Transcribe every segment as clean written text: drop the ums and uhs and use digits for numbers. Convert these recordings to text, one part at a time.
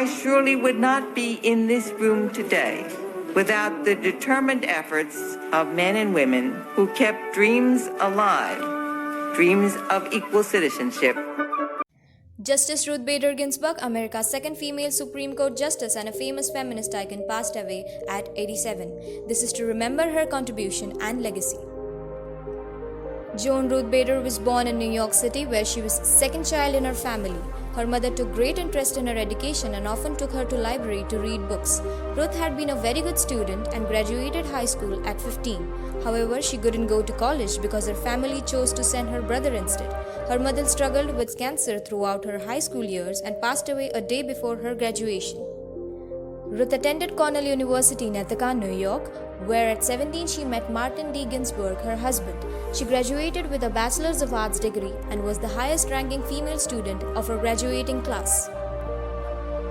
I surely would not be in this room today without the determined efforts of men and women who kept dreams alive, dreams of equal citizenship. Justice Ruth Bader Ginsburg, America's second female Supreme Court justice and a famous feminist icon, passed away at 87. This is to remember her contribution and legacy. Joan Ruth Bader was born in New York City, where she was second child in her family. Her mother took great interest in her education and often took her to library to read books. Ruth had been a very good student and graduated high school at 15. However, she couldn't go to college because her family chose to send her brother instead. Her mother struggled with cancer throughout her high school years and passed away a day before her graduation. Ruth attended Cornell University in Ithaca, New York, where at 17 she met Martin D. Ginsburg, her husband. She graduated with a Bachelor's of Arts degree and was the highest-ranking female student of her graduating class.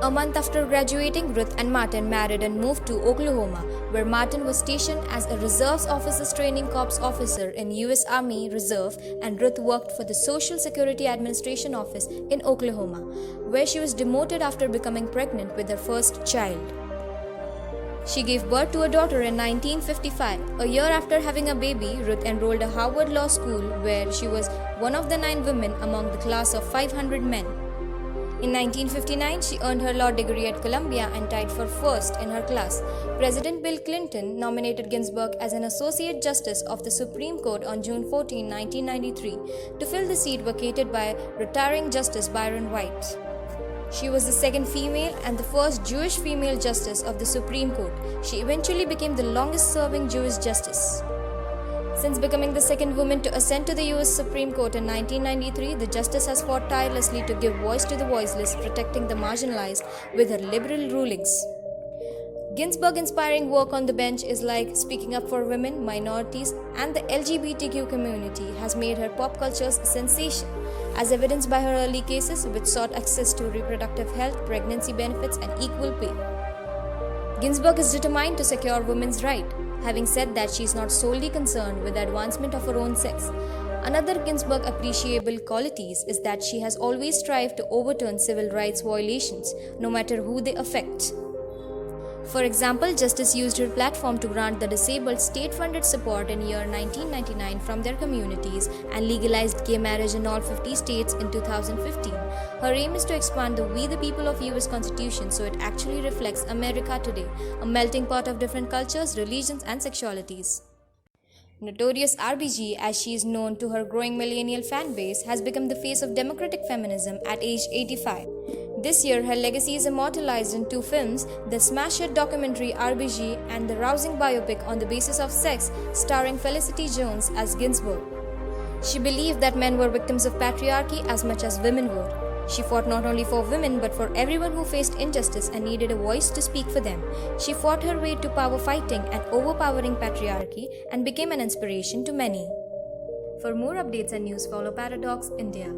A month after graduating, Ruth and Martin married and moved to Oklahoma, where Martin was stationed as a Reserves Officers Training Corps officer in U.S. Army Reserve, and Ruth worked for the Social Security Administration office in Oklahoma, where she was demoted after becoming pregnant with her first child. She gave birth to a daughter in 1955. A year after having a baby, Ruth enrolled at Harvard Law School, where she was one of the 9 women among the class of 500 men. In 1959, she earned her law degree at Columbia and tied for first in her class. President Bill Clinton nominated Ginsburg as an Associate Justice of the Supreme Court on June 14, 1993, to fill the seat vacated by retiring Justice Byron White. She was the second female and the first Jewish female justice of the Supreme Court. She eventually became the longest-serving Jewish justice. Since becoming the second woman to ascend to the U.S. Supreme Court in 1993, the justice has fought tirelessly to give voice to the voiceless, protecting the marginalized with her liberal rulings. Ginsburg's inspiring work on the bench is like speaking up for women, minorities, and the LGBTQ community has made her pop culture's sensation, as evidenced by her early cases which sought access to reproductive health, pregnancy benefits, and equal pay. Ginsburg is determined to secure women's rights, having said that she is not solely concerned with the advancement of her own sex. Another Ginsburg appreciable qualities is that she has always strived to overturn civil rights violations, no matter who they affect. For example, Justice used her platform to grant the disabled state-funded support in year 1999 from their communities and legalized gay marriage in all 50 states in 2015. Her aim is to expand the We the People of US Constitution so it actually reflects America today, a melting pot of different cultures, religions, and sexualities. Notorious RBG, as she is known to her growing millennial fan base, has become the face of democratic feminism at age 85. This year, her legacy is immortalized in 2 films, the smash hit documentary RBG and the rousing biopic On the Basis of Sex, starring Felicity Jones as Ginsburg. She believed that men were victims of patriarchy as much as women were. She fought not only for women but for everyone who faced injustice and needed a voice to speak for them. She fought her way to power fighting and overpowering patriarchy and became an inspiration to many. For more updates and news, follow Paradox India.